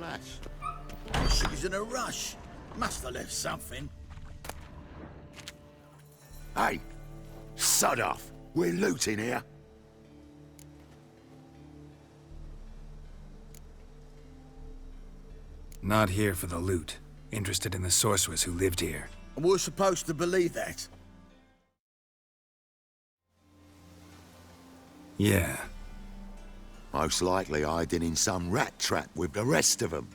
flash. Oh, she was in a rush. Must have left something. Hey, sod off. We're looting here. Not here for the loot. Interested in the sorceress who lived here. And we're supposed to believe that. Yeah. Most likely hiding in some rat trap with the rest of them.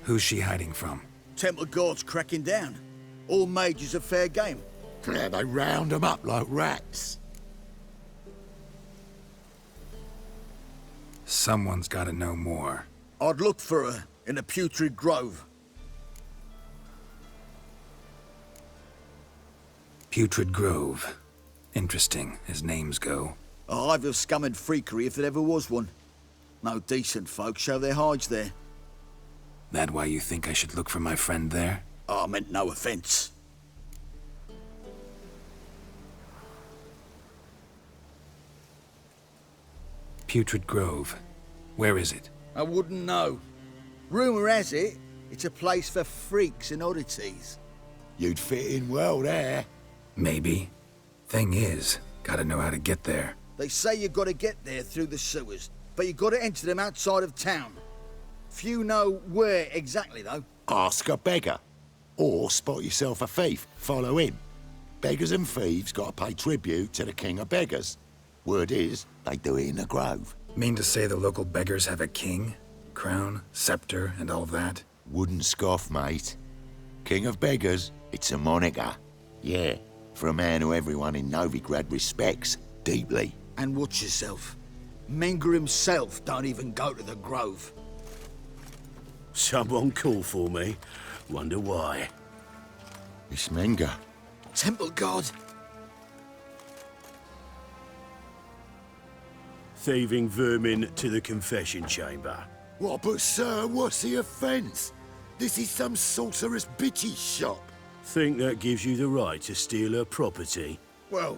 Who's she hiding from? Temple guards cracking down. All mages are fair game. Yeah, they round them up like rats. Someone's gotta know more. I'd look for her in the Putrid Grove. Putrid Grove. Interesting, as names go. A hive of scum and freakery if there ever was one. No decent folk show their hides there. That why you think I should look for my friend there? I meant no offence. Putrid Grove. Where is it? I wouldn't know. Rumour has it, it's a place for freaks and oddities. You'd fit in well there. Maybe. Thing is, gotta know how to get there. They say you gotta get there through the sewers, but you gotta enter them outside of town. Few know where exactly, though. Ask a beggar. Or spot yourself a thief, follow him. Beggars and thieves gotta pay tribute to the king of beggars. Word is, they do it in the grove. Mean to say the local beggars have a king? Crown, scepter, and all that? Wouldn't scoff, mate. King of beggars, it's a moniker. Yeah, for a man who everyone in Novigrad respects deeply. And watch yourself. Menger himself don't even go to the grove. Someone call for me. Wonder why. It's Menger. Temple guard. Thieving vermin to the confession chamber. What, but sir, what's the offence? This is some sorceress bitchy shop. Think that gives you the right to steal her property? Well,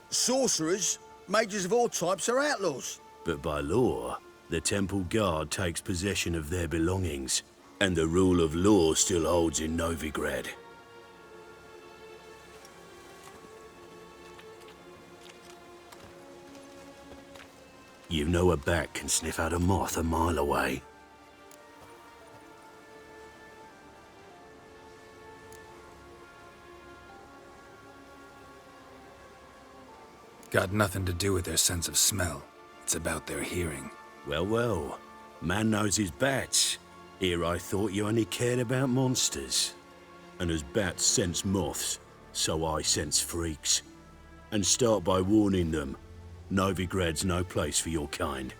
sorcerers, mages of all types are outlaws. But by law, the temple guard takes possession of their belongings, and the rule of law still holds in Novigrad. You know a bat can sniff out a moth a mile away. Got nothing to do with their sense of smell. It's about their hearing. Well, well. Man knows his bats. Here I thought you only cared about monsters. And as bats sense moths, so I sense freaks. And start by warning them. Novigrad's no place for your kind.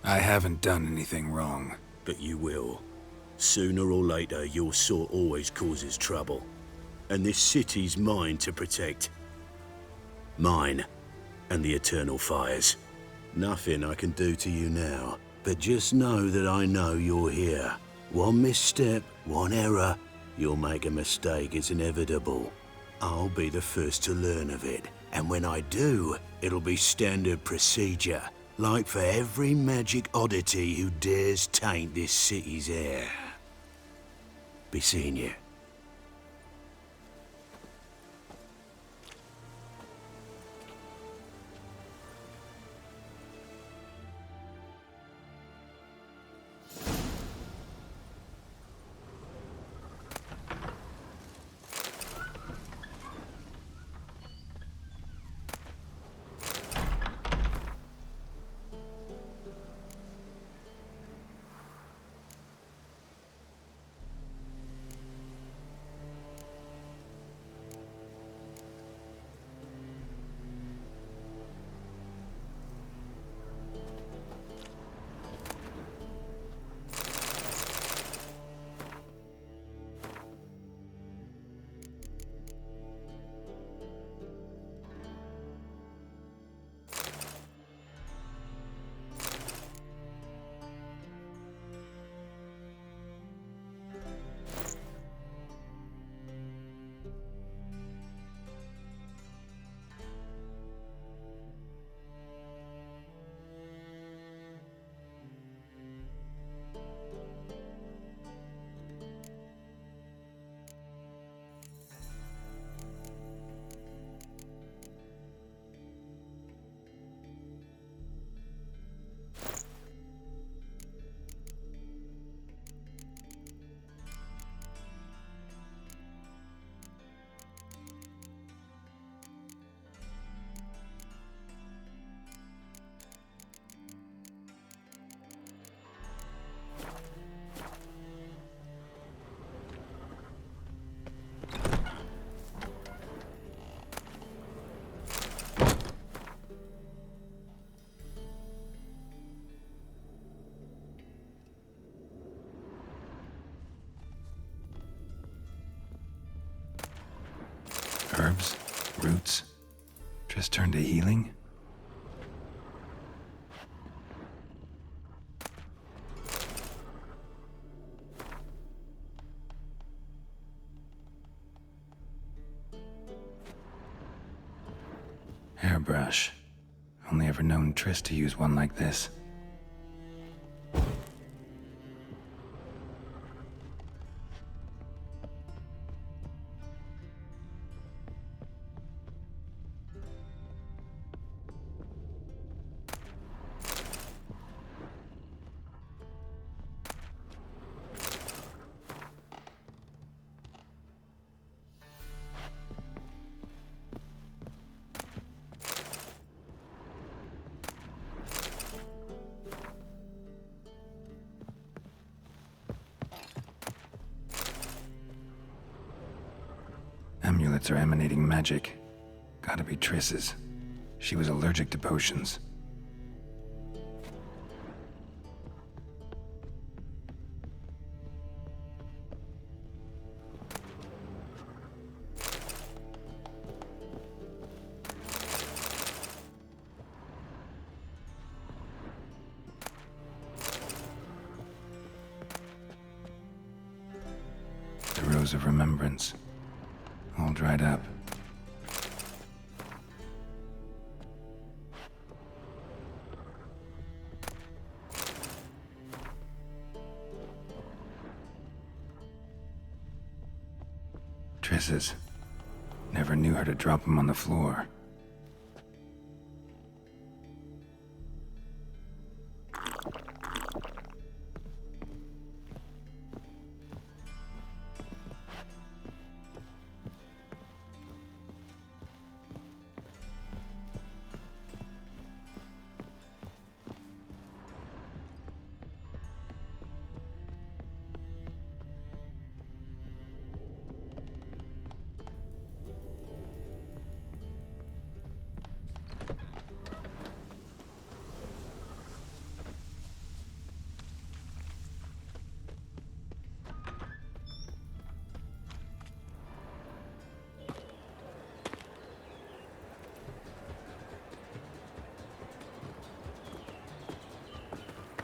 I haven't done anything wrong. But you will. Sooner or later, your sort always causes trouble. And this city's mine to protect. Mine and the eternal fires. Nothing I can do to you now, but just know that I know you're here. One misstep, one error, you'll make a mistake, it's inevitable. I'll be the first to learn of it, and when I do, it'll be standard procedure, like for every magic oddity who dares taint this city's air. Be seeing you. Roots? Just turned to healing? Hairbrush. Only ever known Triss to use one like this. Amulets are emanating magic. Gotta be Triss's. She was allergic to potions. The Rose of Remembrance. All dried up. Triss's. Never knew her to drop them on the floor.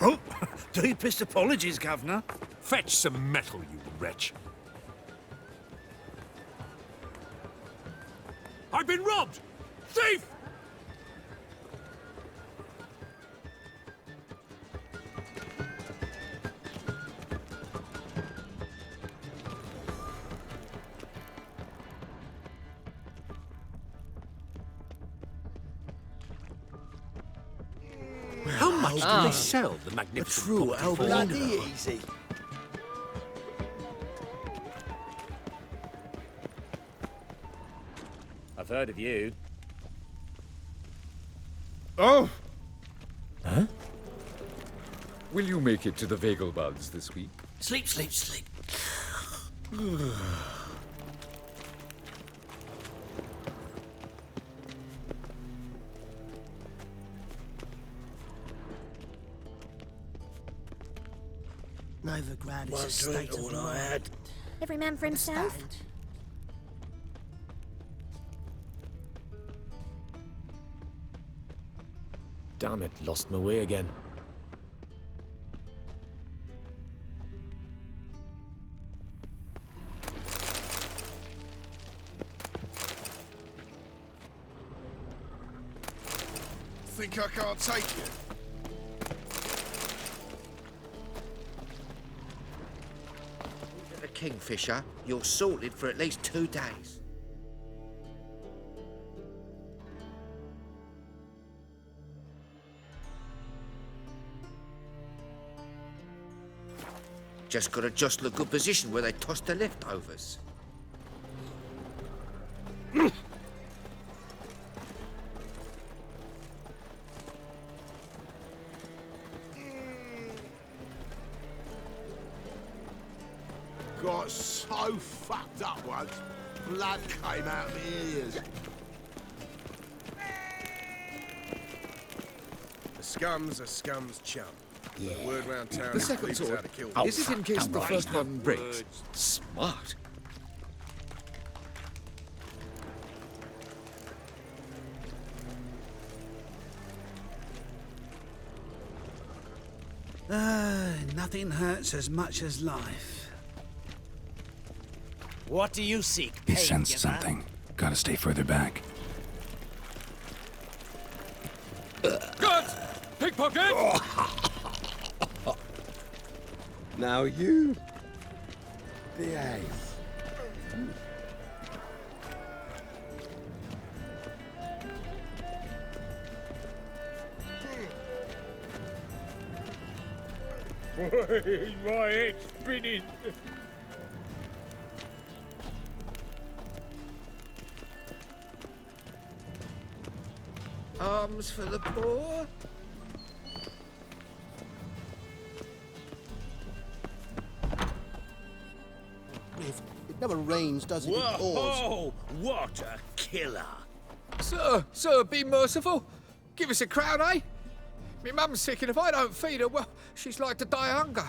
Oh, deepest apologies, Governor. Fetch some metal, you wretch. I've been robbed! Thief! How much do they sell the magnificent true property elbow. for? Bloody easy. I've heard of you. Oh! Huh? Will you make it to the Vagelbuds this week? Sleep, sleep, sleep. Novigrad is a state of mind. Every man for himself. Damn it, lost my way again. Think I can't take you? The Kingfisher, you're sorted for at least 2 days. Just gotta jostle a good position where they toss the leftovers. Got so fucked up once, blood came out of my ears. A scum's a scum's chum. Yeah. The word round town The is second police sword. how to kill Is it in case the first one breaks? Smart. Nothing hurts as much as life. What do you seek? He sensed something. Gotta stay further back. Guards! Pickpocket! Now you behave. My head's spinning. Arms for the poor. It never rains, does it? It pours. Whoa! What a killer! Sir, be merciful. Give us a crown, eh? Me mum's sick, and if I don't feed her, well, she's like to die of hunger.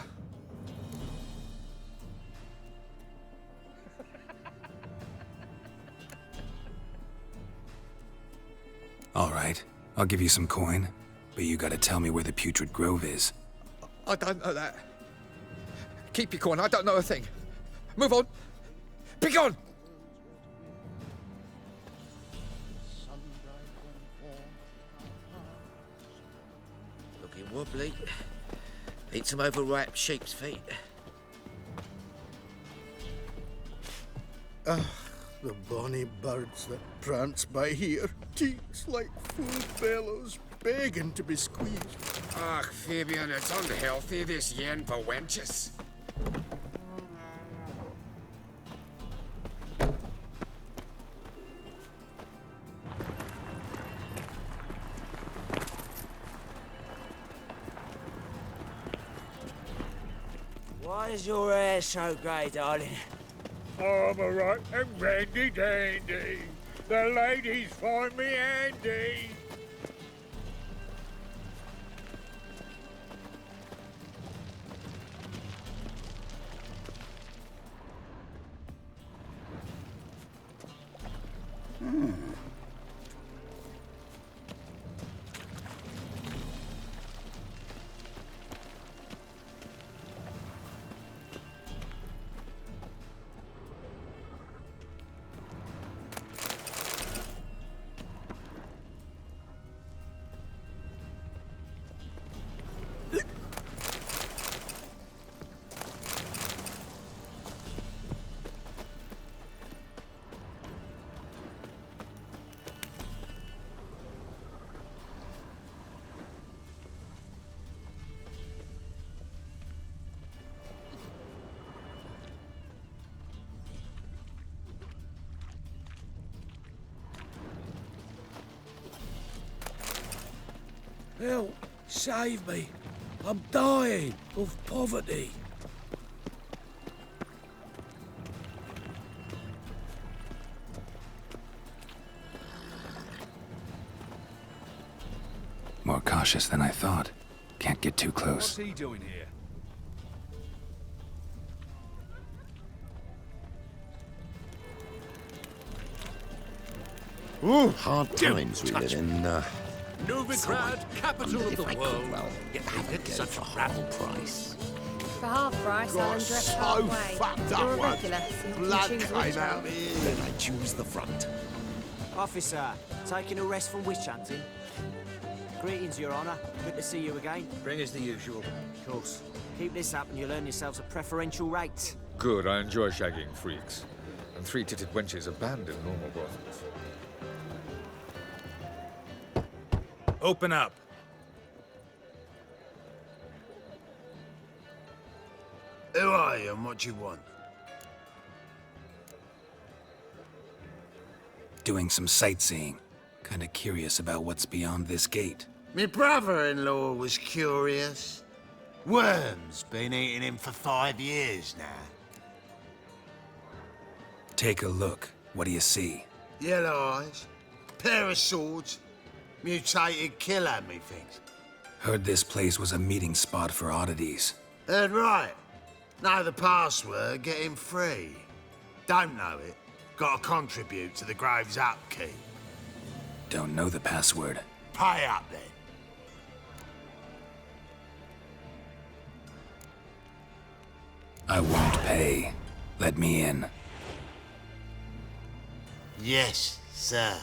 All right, I'll give you some coin, but you gotta tell me where the Putrid Grove is. I don't know that. Keep your coin, I don't know a thing. Move on. Be gone! Looking wobbly. Eat some overripe sheep's feet. The bonny birds that prance by here, teats like full fellows begging to be squeezed. Ach, Fabian, it's unhealthy, this yen for wenches. Why is your hair so grey, darling? I'm a right and randy dandy. The ladies find me handy. Help! Save me! I'm dying of poverty. More cautious than I thought. Can't get too close. What's he doing here? Ooh, hard times we live in. Novigrad, capital of the If I world. could, well, Yet have they a get go such for a half rabble. price. For half price, I'll undress so halfway. fucked up You're a one. regular, so you can Blood choose came which out one. here. Then I choose the front. Officer, taking a rest from witch hunting? Greetings, Your Honour. Good to see you again. Bring us the usual. Of course. Keep this up and you'll earn yourselves a preferential rate. Good, I enjoy shagging freaks. And three-titted wenches are banned in normal brothels. Open up. Who are you and what do you want? Doing some sightseeing. Kinda curious about what's beyond this gate. My brother-in-law was curious. Worms been eating him for 5 years now. Take a look. What do you see? Yellow eyes, pair of swords, mutated killer, methinks. Heard this place was a meeting spot for oddities. Heard right. Know the password, get him free. Don't know it, gotta contribute to the Grove's upkeep. Don't know the password. Pay up then. I won't pay. Let me in. Yes, sir.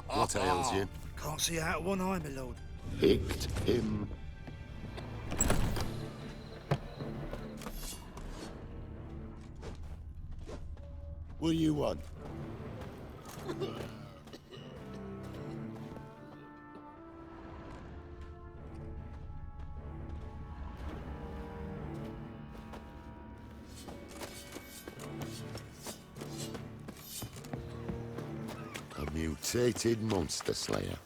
What ails you? Can't see out of one eye, my lord. Picked him. What do you want? A mutated monster slayer.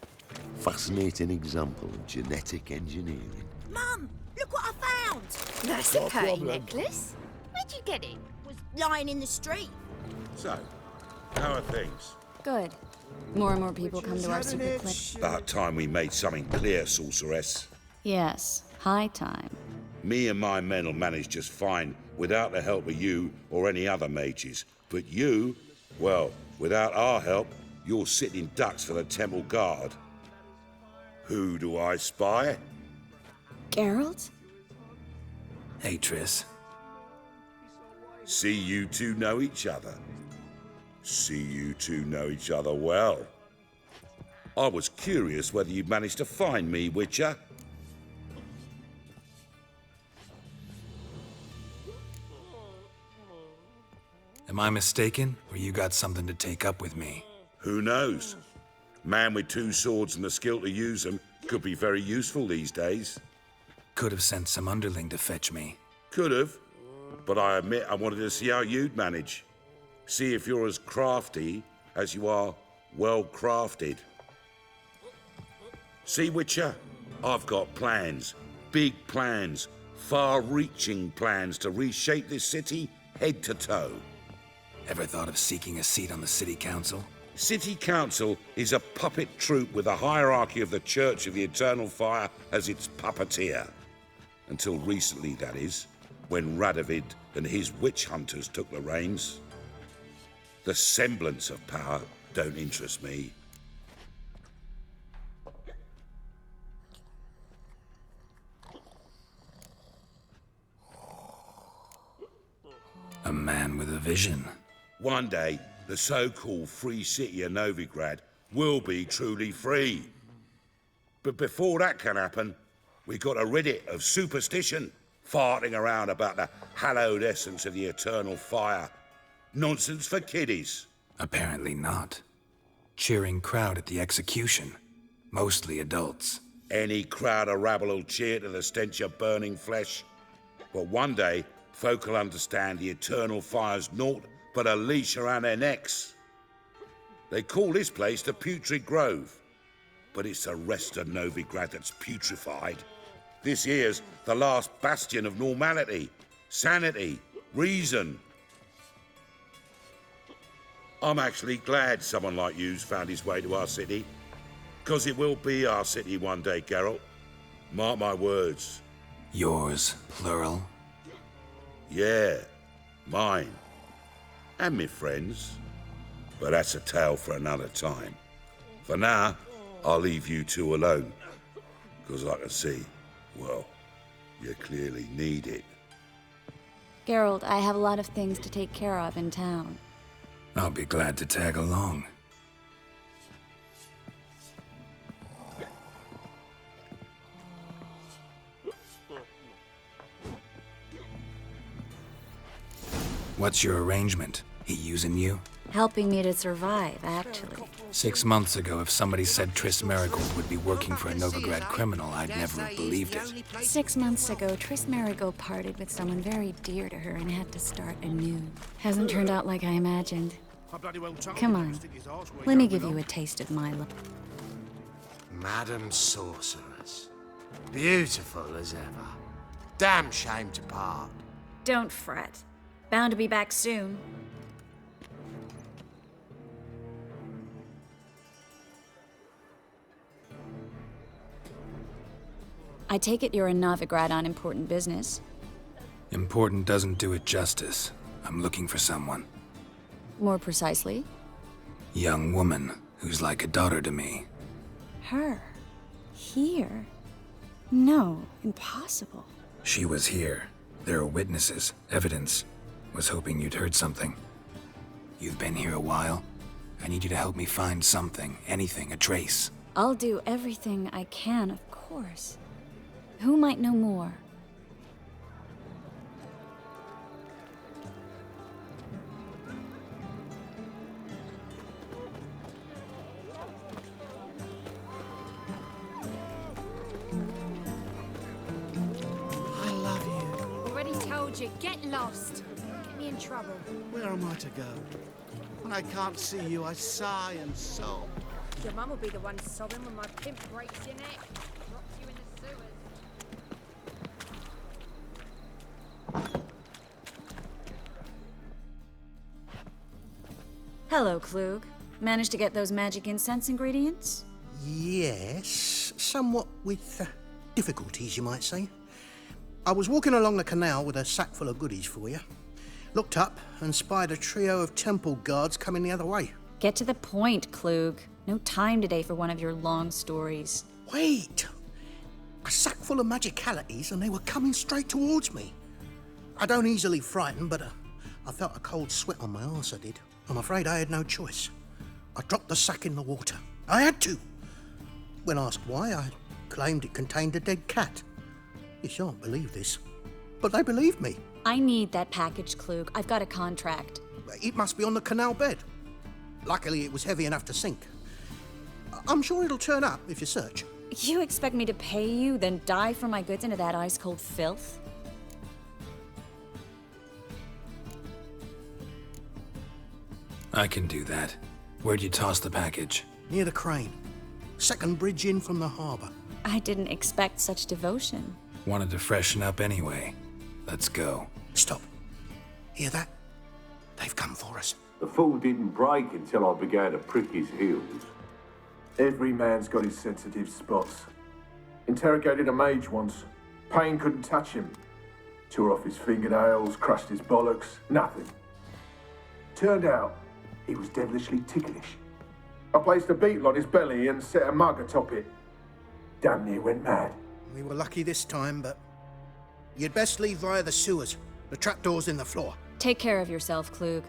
Fascinating example of genetic engineering. Mum, look what I found. That's a pretty necklace. Where'd you get it? Was lying in the street. So, how are things? Good. More and more people come to our super clinic. About time we made something clear, sorceress. Yes, high time. Me and my men will manage just fine without the help of you or any other mages. But you, well, without our help, you're sitting ducks for the temple guard. Who do I spy? Geralt? Hey, Triss. See you two know each other. See you two know each other well. I was curious whether you'd managed to find me, Witcher. Am I mistaken, or you got something to take up with me? Who knows? Man with two swords and the skill to use them could be very useful these days. Could have sent some underling to fetch me. Could have, but I admit I wanted to see how you'd manage. See if you're as crafty as you are well-crafted. See, Witcher, I've got plans. Big plans. Far-reaching plans to reshape this city head to toe. Ever thought of seeking a seat on the city council? City Council is a puppet troupe with a hierarchy of the Church of the Eternal Fire as its puppeteer. Until recently, that is, when Radovid and his witch hunters took the reins. The semblance of power don't interest me. A man with a vision. One day, the so-called free city of Novigrad will be truly free. But before that can happen, we got to rid it of superstition, farting around about the hallowed essence of the eternal fire. Nonsense for kiddies. Apparently not. Cheering crowd at the execution. Mostly adults. Any crowd of rabble will cheer to the stench of burning flesh. But one day, folk will understand the eternal fire's naught but a leash around their necks. They call this place the Putrid Grove, but it's the rest of Novigrad that's putrefied. This here's the last bastion of normality, sanity, reason. I'm actually glad someone like you's found his way to our city, 'cause it will be our city one day, Geralt. Mark my words. Yours, plural? Yeah, mine. And me friends. But that's a tale for another time. For now, I'll leave you two alone. 'Cause I can see, well, you clearly need it. Geralt, I have a lot of things to take care of in town. I'll be glad to tag along. What's your arrangement? He using you? Helping me to survive, actually. 6 months ago, if somebody said Triss Marigold would be working for a Novigrad criminal, I'd never have believed it. 6 months ago, Triss Marigold parted with someone very dear to her and had to start anew. Hasn't turned out like I imagined. Come on, let me give you a taste of my love. Madam Sorceress. Beautiful as ever. Damn shame to part. Don't fret. Bound to be back soon. I take it you're in Novigrad on important business. Important doesn't do it justice. I'm looking for someone. More precisely? Young woman who's like a daughter to me. Her? Here? No, impossible. She was here. There are witnesses, evidence. Was hoping you'd heard something. You've been here a while. I need you to help me find something, anything, a trace. I'll do everything I can, of course. Who might know more? I love you. Already told you, get lost. Get me in trouble. Where am I to go? When I can't see you, I sigh and sob. Your mum will be the one sobbing when my pimp breaks your neck. Drops you in the sewers. Hello, Klug. Managed to get those magic incense ingredients? Yes, somewhat with difficulties, you might say. I was walking along the canal with a sack full of goodies for you. Looked up and spied a trio of temple guards coming the other way. Get to the point, Klug. No time today for one of your long stories. Wait! A sack full of magicalities and they were coming straight towards me. I don't easily frighten, but I felt a cold sweat on my arse, I did. I'm afraid I had no choice. I dropped the sack in the water. I had to. When asked why, I claimed it contained a dead cat. You shan't believe this, but they believed me. I need that package, Klug. I've got a contract. It must be on the canal bed. Luckily, it was heavy enough to sink. I'm sure it'll turn up if you search. You expect me to pay you, then dive for my goods into that ice-cold filth? I can do that. Where'd you toss the package? Near the crane. Second bridge in from the harbour. I didn't expect such devotion. Wanted to freshen up anyway. Let's go. Stop. Hear that? They've come for us. The fool didn't break until I began to prick his heels. Every man's got his sensitive spots. Interrogated a mage once. Pain couldn't touch him. Tore off his fingernails, crushed his bollocks, nothing. Turned out, he was devilishly ticklish. I placed a beetle on his belly and set a mug atop it. Damn near went mad. We were lucky this time, but you'd best leave via the sewers. The trapdoor's in the floor. Take care of yourself, Klug.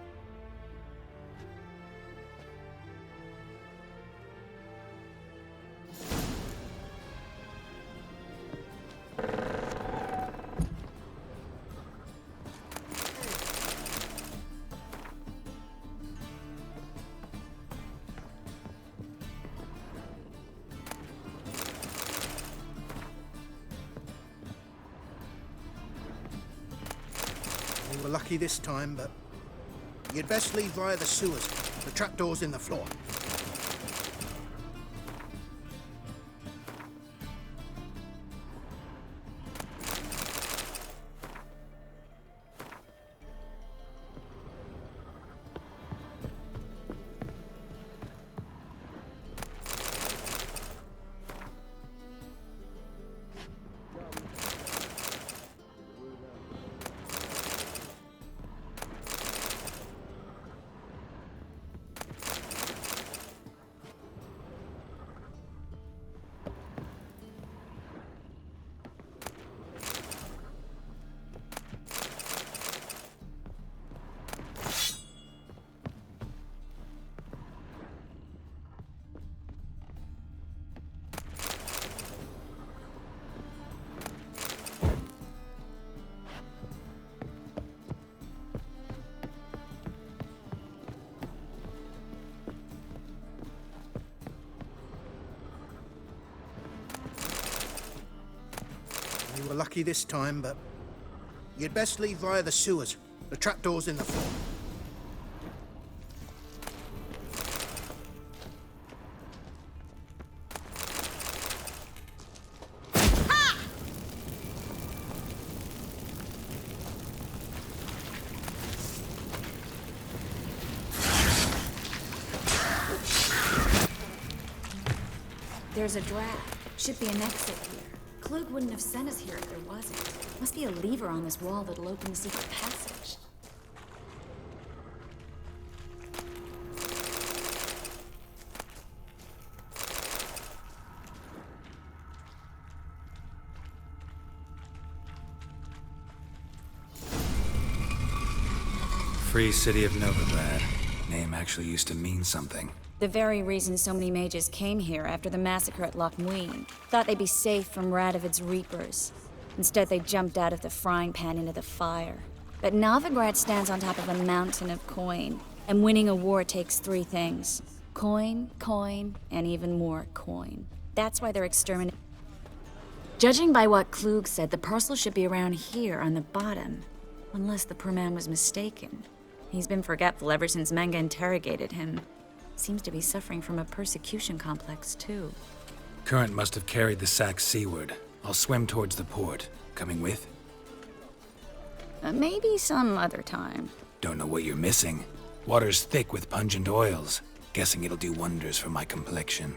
We were lucky this time, but you'd best leave via the sewers. The trapdoor's in the floor. We were lucky this time, but you'd best leave via the sewers. The trapdoor's in the floor. There's a draft. Should be an exit here. Klug wouldn't have sent us here if there wasn't. Must be a lever on this wall that'll open the secret passage. Free City of Novigrad. Name actually used to mean something. The very reason so many mages came here after the massacre at Loch Muin. Thought they'd be safe from Radovid's reapers. Instead, they jumped out of the frying pan into the fire. But Novigrad stands on top of a mountain of coin. And winning a war takes three things. Coin, coin, and even more coin. That's why they're exterminating. Judging by what Klug said, the parcel should be around here on the bottom. Unless the poor man was mistaken. He's been forgetful ever since Manga interrogated him. Seems to be suffering from a persecution complex, too. Current must have carried the sack seaward. I'll swim towards the port. Coming with? Maybe some other time. Don't know what you're missing. Water's thick with pungent oils. Guessing it'll do wonders for my complexion.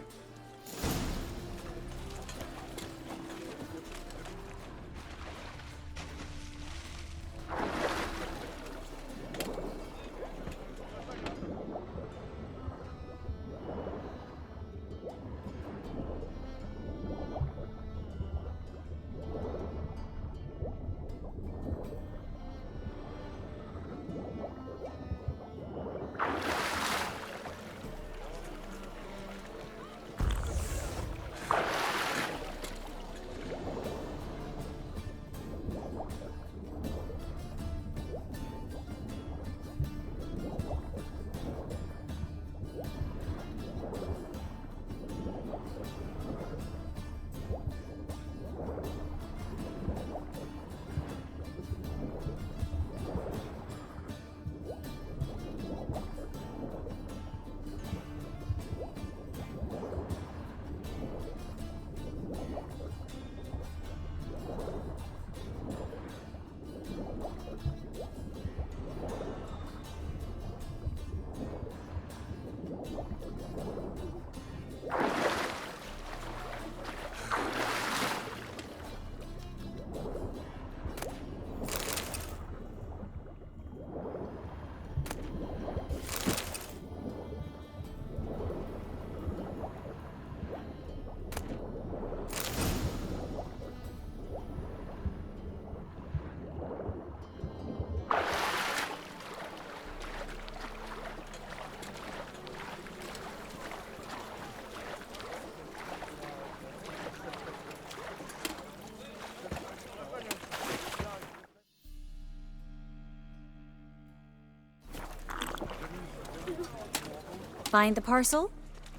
Find the parcel?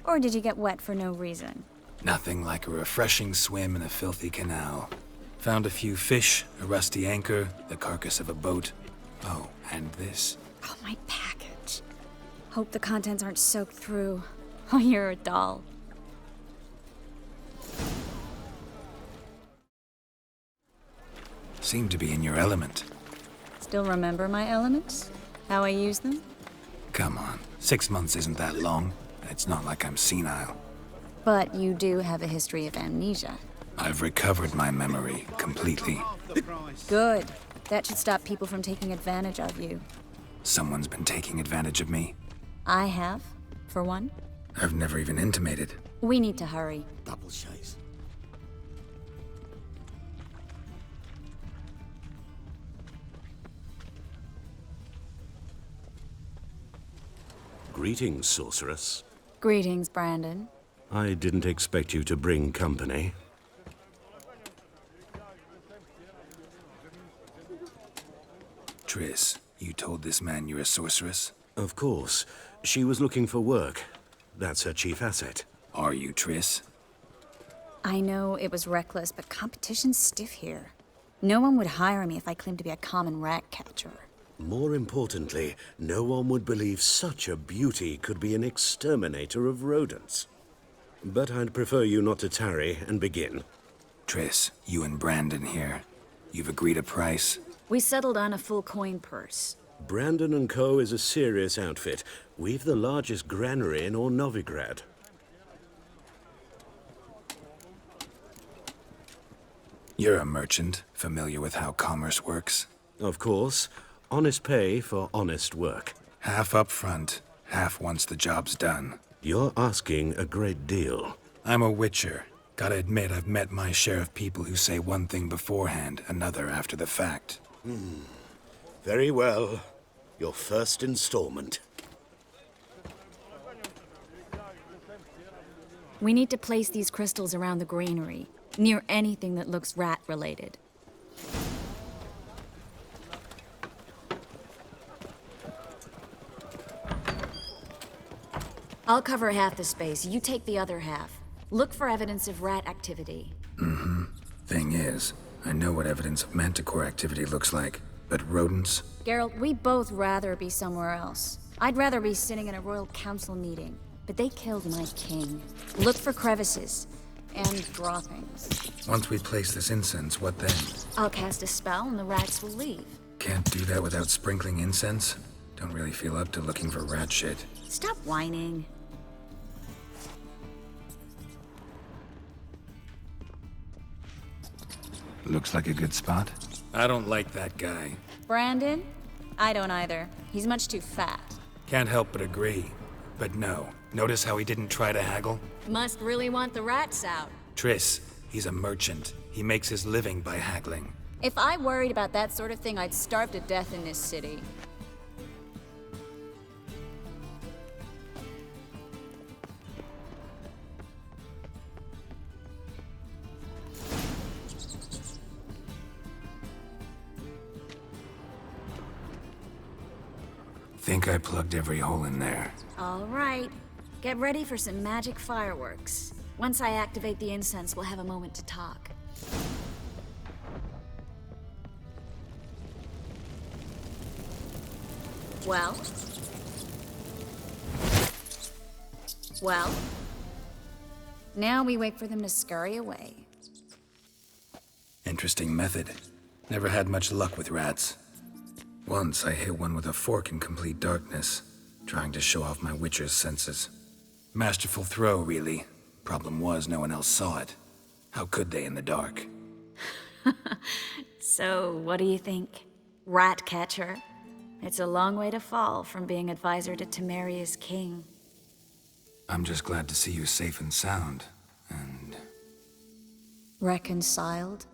Or did you get wet for no reason? Nothing like a refreshing swim in a filthy canal. Found a few fish, a rusty anchor, the carcass of a boat. Oh, and this. Oh, my package. Hope the contents aren't soaked through. Oh, you're a doll. Seem to be in your element. Still remember my elements? How I use them? Come on, 6 months isn't that long, and it's not like I'm senile. But you do have a history of amnesia. I've recovered my memory completely. Good. That should stop people from taking advantage of you. Someone's been taking advantage of me. I have, for one. I've never even intimated. We need to hurry. Double chase. Greetings, sorceress. Greetings, Brandon. I didn't expect you to bring company. Triss, you told this man you're a sorceress? Of course. She was looking for work. That's her chief asset. Are you, Triss? I know it was reckless, but competition's stiff here. No one would hire me if I claimed to be a common rat catcher. More importantly, no one would believe such a beauty could be an exterminator of rodents. But I'd prefer you not to tarry and begin. Triss, you and Brandon here. You've agreed a price? We settled on a full coin purse. Brandon & Co. is a serious outfit. We've the largest granary in all Novigrad. You're a merchant, familiar with how commerce works. Of course. Honest pay for honest work. Half up front, half once the job's done. You're asking a great deal. I'm a witcher. Gotta admit, I've met my share of people who say one thing beforehand, another after the fact. Very well. Your first installment. We need to place these crystals around the granary, near anything that looks rat-related. I'll cover half the space, you take the other half. Look for evidence of rat activity. Thing is, I know what evidence of manticore activity looks like, but rodents? Geralt, we'd both rather be somewhere else. I'd rather be sitting in a royal council meeting, but they killed my king. Look for crevices and droppings. Once we place this incense, what then? I'll cast a spell and the rats will leave. Can't do that without sprinkling incense? Don't really feel up to looking for rat shit. Stop whining. Looks like a good spot. I don't like that guy. Brandon? I don't either. He's much too fat. Can't help but agree. But no. Notice how he didn't try to haggle? Must really want the rats out. Triss, he's a merchant. He makes his living by haggling. If I worried about that sort of thing, I'd starve to death in this city. Think I plugged every hole in there. All right. Get ready for some magic fireworks. Once I activate the incense, we'll have a moment to talk. Well? Well? Now we wait for them to scurry away. Interesting method. Never had much luck with rats. Once I hit one with a fork in complete darkness, trying to show off my witcher's senses. Masterful throw, really. Problem was, no one else saw it. How could they in the dark? So, what do you think? Rat catcher? It's a long way to fall from being advisor to Temeria's king. I'm just glad to see you safe and sound, and... Reconciled?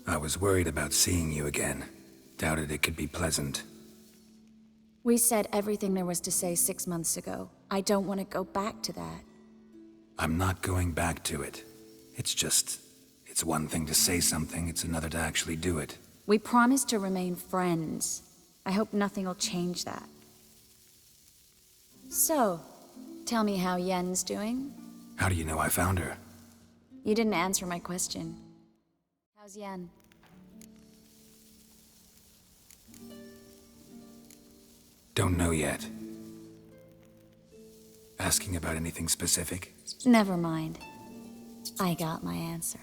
I was worried about seeing you again. Doubted it could be pleasant. We said everything there was to say 6 months ago. I don't want to go back to that. I'm not going back to it. It's one thing to say something, it's another to actually do it. We promised to remain friends. I hope nothing will change that. So, tell me how Yen's doing? How do you know I found her? You didn't answer my question. How's Yen? Don't know yet. Asking about anything specific? Never mind. I got my answer.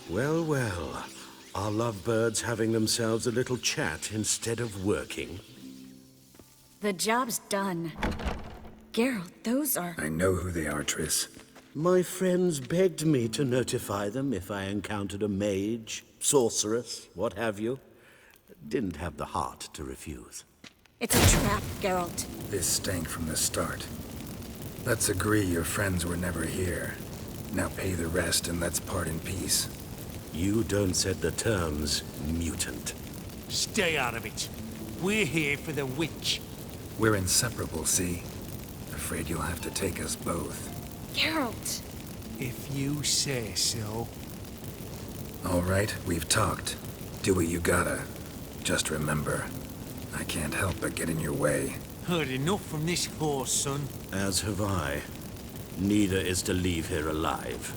Well, well. Are lovebirds having themselves a little chat instead of working? The job's done. Geralt, those are... I know who they are, Triss. My friends begged me to notify them if I encountered a mage, sorceress, what have you. Didn't have the heart to refuse. It's a trap, Geralt. This stank from the start. Let's agree your friends were never here. Now pay the rest and let's part in peace. You don't set the terms, mutant. Stay out of it. We're here for the witch. We're inseparable, see? Afraid you'll have to take us both. Geralt! If you say so. All right, we've talked. Do what you gotta. Just remember, I can't help but get in your way. Heard enough from this horse, son. As have I. Neither is to leave here alive.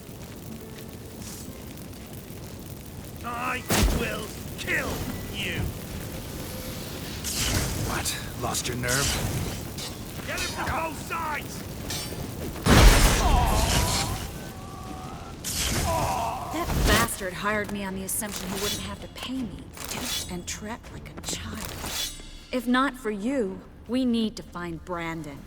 I will kill you! What? Lost your nerve? Get him from both sides! That bastard hired me on the assumption he wouldn't have to pay me. And trapped like a child. If not for you, we need to find Brandon.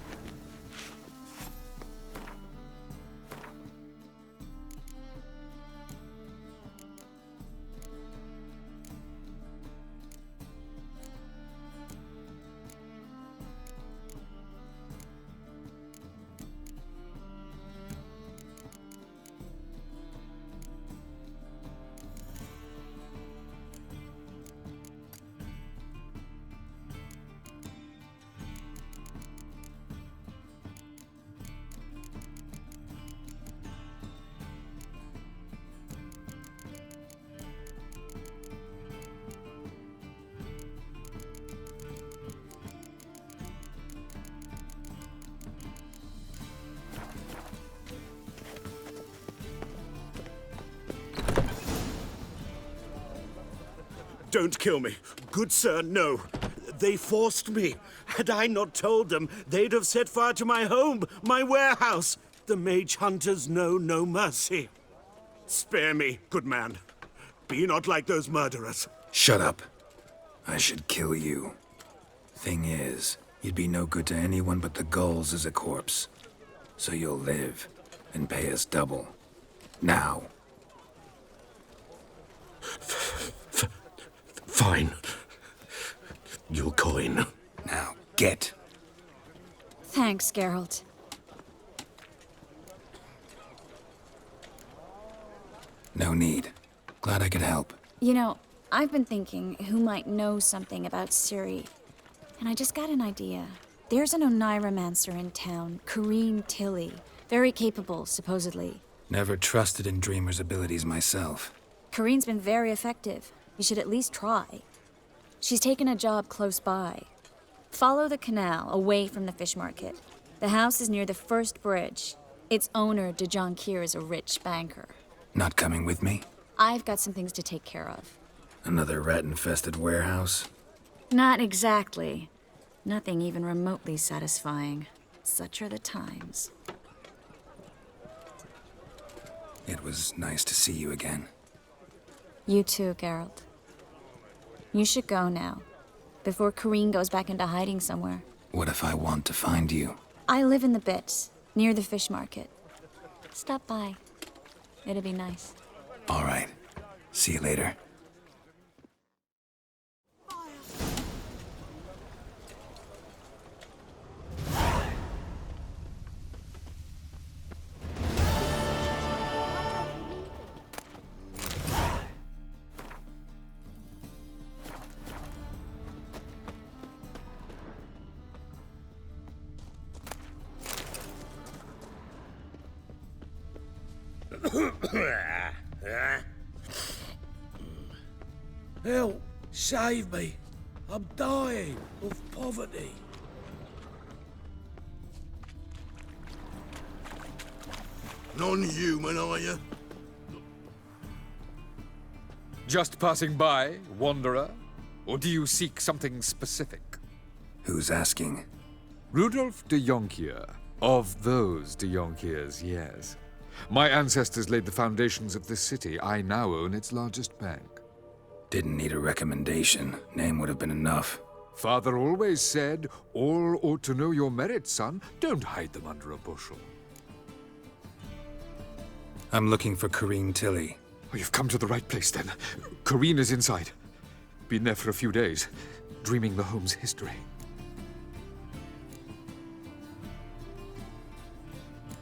Don't kill me. Good sir, no. They forced me. Had I not told them, they'd have set fire to my home, my warehouse. The mage hunters know no mercy. Spare me, good man. Be not like those murderers. Shut up. I should kill you. Thing is, you'd be no good to anyone but the gulls as a corpse. So you'll live and pay us double. Now. Fine. Your coin. Now, get. Thanks, Geralt. No need. Glad I could help. You know, I've been thinking who might know something about Ciri. And I just got an idea. There's an Oneiromancer in town, Corrine Tilly. Very capable, supposedly. Never trusted in Dreamer's abilities myself. Corrine's been very effective. You should at least try. She's taken a job close by. Follow the canal away from the fish market. The house is near the first bridge. Its owner, de Jonquier, is a rich banker. Not coming with me? I've got some things to take care of. Another rat-infested warehouse? Not exactly. Nothing even remotely satisfying. Such are the times. It was nice to see you again. You too, Geralt. You should go now, before Corrine goes back into hiding somewhere. What if I want to find you? I live in the Bits, near the fish market. Stop by. It'll be nice. All right. See you later. Help! Save me! I'm dying of poverty. Non-human, are you? Just passing by, wanderer? Or do you seek something specific? Who's asking? Rudolf de Jonquier. Of those de Jonquiers, yes. My ancestors laid the foundations of this city. I now own its largest bank. Didn't need a recommendation. Name would have been enough. Father always said, all ought to know your merits, son. Don't hide them under a bushel. I'm looking for Corrine Tilly. Oh, you've come to the right place, then. Corrine is inside. Been there for a few days, dreaming the home's history.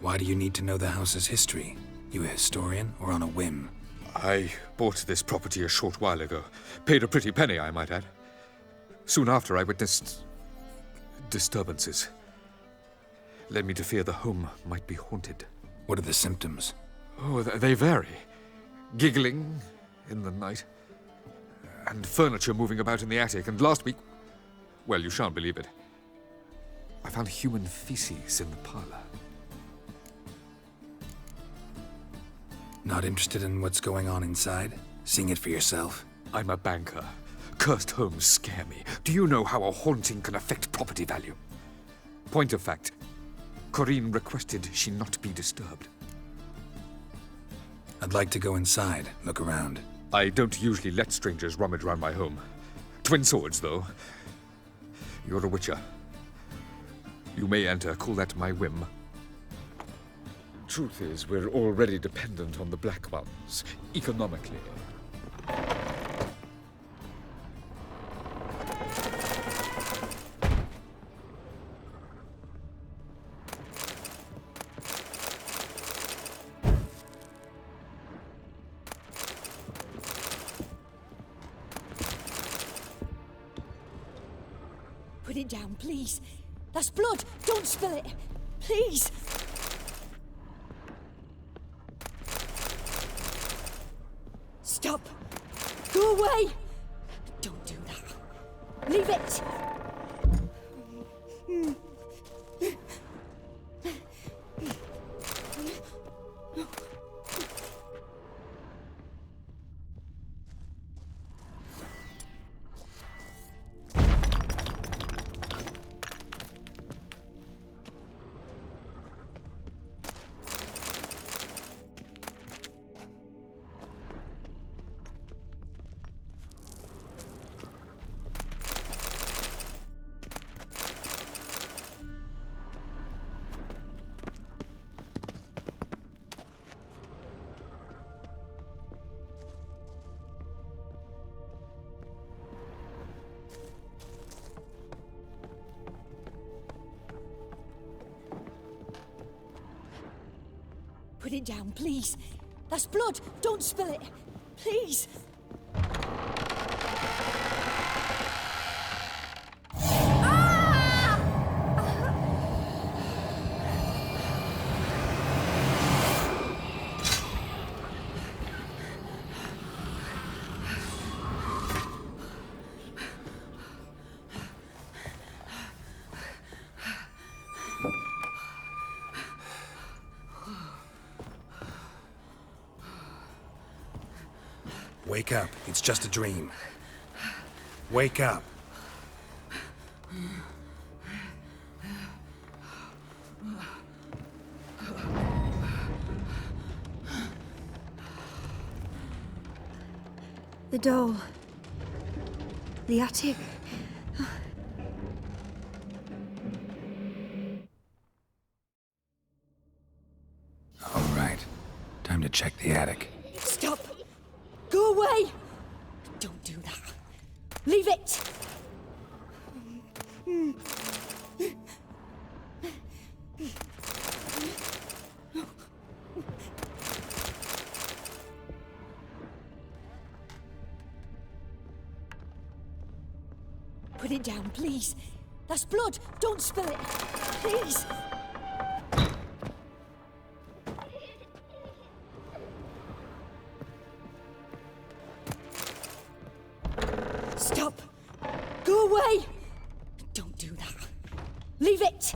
Why do you need to know the house's history? You a historian or on a whim? I bought this property a short while ago. Paid a pretty penny, I might add. Soon after, I witnessed disturbances. Led me to fear the home might be haunted. What are the symptoms? Oh, they vary. Giggling in the night, and furniture moving about in the attic, and last week, well, you shan't believe it, I found human feces in the parlor. Not interested in what's going on inside? Seeing it for yourself? I'm a banker. Cursed homes scare me. Do you know how a haunting can affect property value? Point of fact, Corinne requested she not be disturbed. I'd like to go inside, look around. I don't usually let strangers rummage around my home. Twin swords, though. You're a witcher. You may enter, call that my whim. Truth is, we're already dependent on the Black Ones, economically. Put it down, please. That's blood. Don't spill it. Please. Stop. Go away. Don't do that. Leave it. Put it down, please. That's blood. Don't spill it. Please. Wake up. It's just a dream. Wake up. The doll. The attic. All right. Time to check the attic. Stop. Go away. Don't do that. Leave it. Put it down, please. That's blood. Don't spill it. Please. Stop. Go away. Don't do that. Leave it.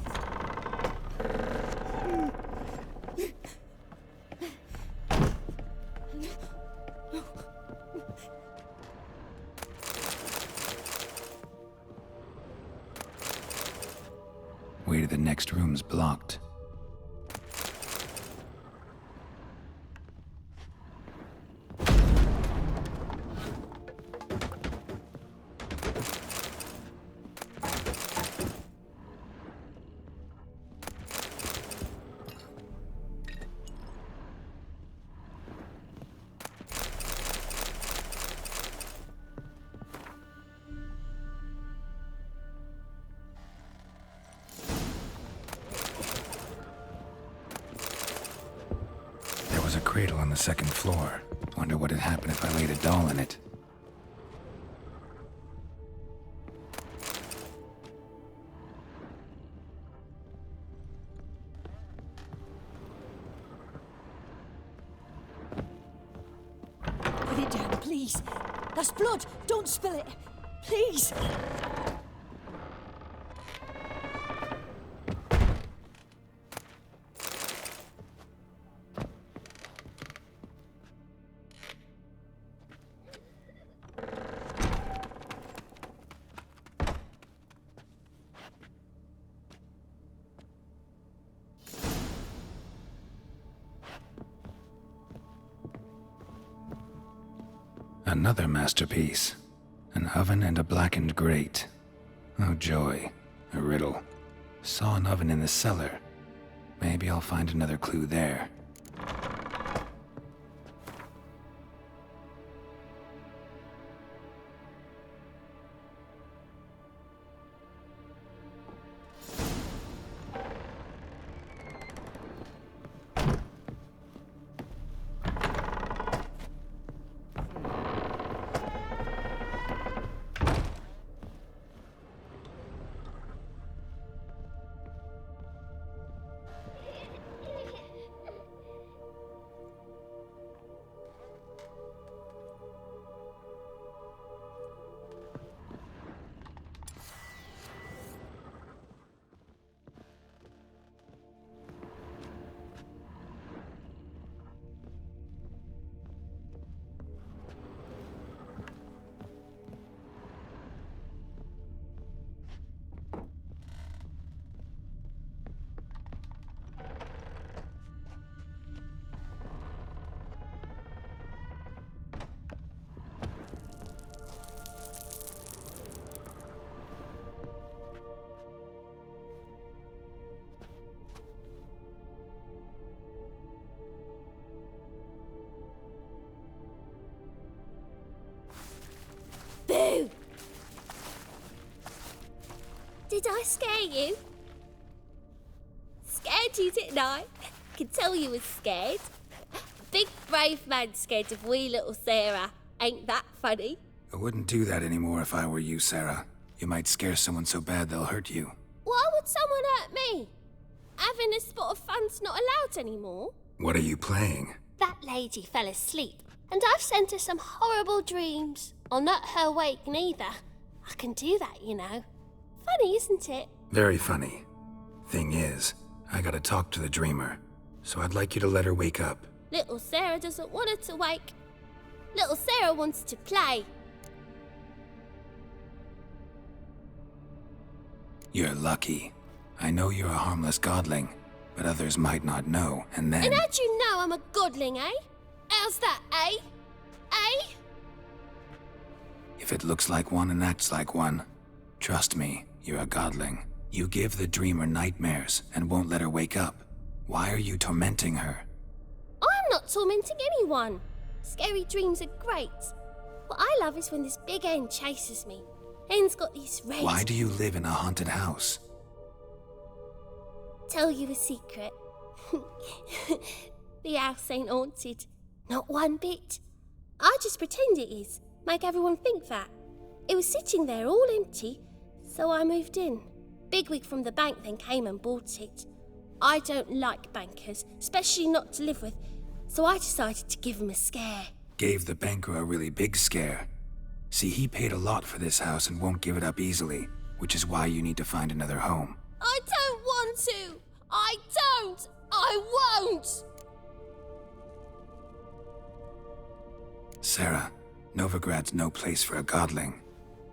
Way to the next room's blocked. There was a cradle on the second floor. Wonder what had happened if I laid a doll in it. Put it down, please. That's blood. Don't spill it. Please. Another masterpiece. An oven and a blackened grate. Oh joy. A riddle. Saw an oven in the cellar. Maybe I'll find another clue there. Boo! Did I scare you? Scared you, didn't I? Could tell you was scared. Big brave man scared of wee little Sarah. Ain't that funny? I wouldn't do that anymore if I were you, Sarah. You might scare someone so bad they'll hurt you. Why would someone hurt me? Having a spot of fun's not allowed anymore. What are you playing? That lady fell asleep, and I've sent her some horrible dreams. I'll not her wake neither. I can do that, you know. Funny, isn't it? Very funny. Thing is, I gotta talk to the dreamer, so I'd like you to let her wake up. Little Sarah doesn't want her to wake. Little Sarah wants to play. You're lucky. I know you're a harmless godling, but others might not know, and then... And how'd you know I'm a godling, eh? How's that, eh? Eh? If it looks like one and acts like one, trust me, you're a godling. You give the dreamer nightmares and won't let her wake up. Why are you tormenting her? I'm not tormenting anyone. Scary dreams are great. What I love is when this big hen chases me. Hen's got these red... Why do you live in a haunted house? Tell you a secret. The house ain't haunted. Not one bit. I just pretend it is. Make everyone think that. It was sitting there all empty, so I moved in. Bigwig from the bank then came and bought it. I don't like bankers, especially not to live with, so I decided to give him a scare. Gave the banker a really big scare. See, he paid a lot for this house and won't give it up easily, which is why you need to find another home. I don't want to! I don't! I won't! Sarah, Novigrad's no place for a godling.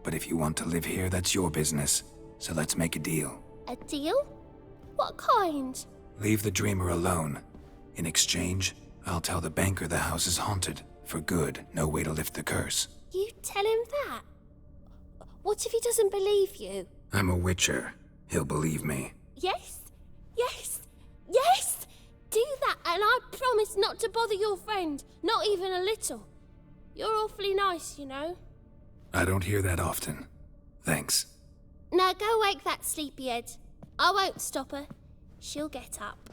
But if you want to live here, that's your business. So let's make a deal. A deal? What kind? Leave the dreamer alone. In exchange, I'll tell the banker the house is haunted. For good, no way to lift the curse. You tell him that? What if he doesn't believe you? I'm a witcher. He'll believe me. Yes? Yes? Yes! Do that and I promise not to bother your friend. Not even a little. You're awfully nice, you know. I don't hear that often. Thanks. Now go wake that sleepyhead. I won't stop her. She'll get up.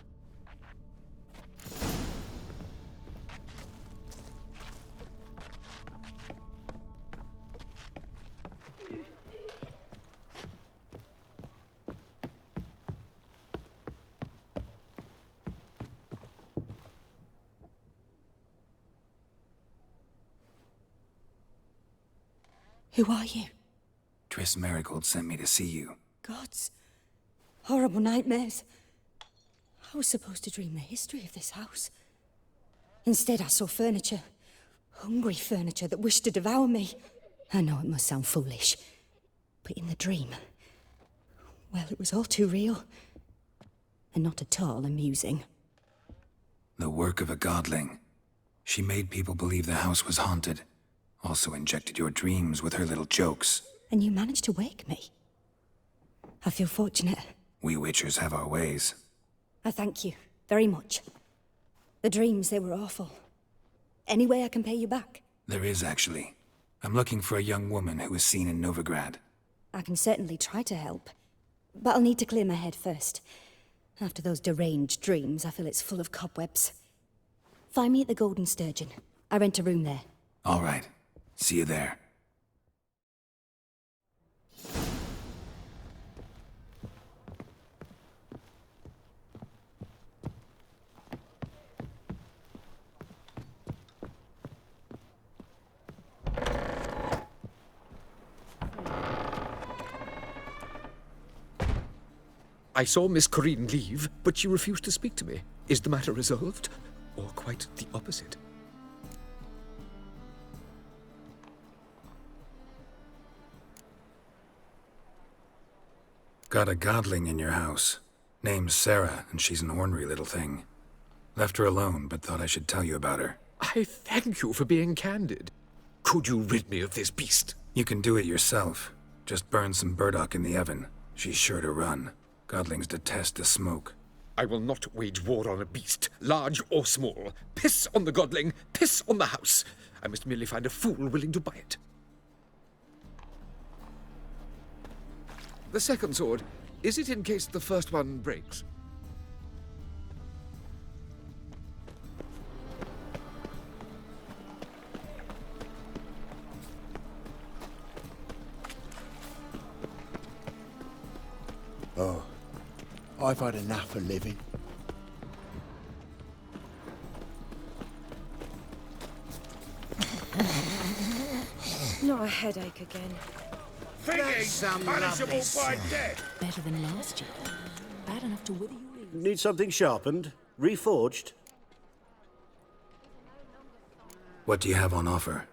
Who are you? Triss Marigold sent me to see you. Gods. Horrible nightmares. I was supposed to dream the history of this house. Instead, I saw furniture. Hungry furniture that wished to devour me. I know it must sound foolish, but in the dream, well, it was all too real. And not at all amusing. The work of a godling. She made people believe the house was haunted. Also injected your dreams with her little jokes. And you managed to wake me. I feel fortunate. We witchers have our ways. I thank you very much. The dreams, they were awful. Any way I can pay you back? There is, actually. I'm looking for a young woman who was seen in Novigrad. I can certainly try to help. But I'll need to clear my head first. After those deranged dreams, I feel it's full of cobwebs. Find me at the Golden Sturgeon. I rent a room there. All right. See you there. I saw Miss Corinne leave, but she refused to speak to me. Is the matter resolved? Or quite the opposite? Got a godling in your house. Name's Sarah, and she's an ornery little thing. Left her alone, but thought I should tell you about her. I thank you for being candid. Could you rid me of this beast? You can do it yourself. Just burn some burdock in the oven. She's sure to run. Godlings detest the smoke. I will not wage war on a beast, large or small. Piss on the godling, piss on the house. I must merely find a fool willing to buy it. The second sword, is it in case the first one breaks? Oh, I've had enough of living. Not a headache again. Thinking punishable by death. Better than last year. Bad enough to wither your ears. Need something sharpened? Reforged? What do you have on offer?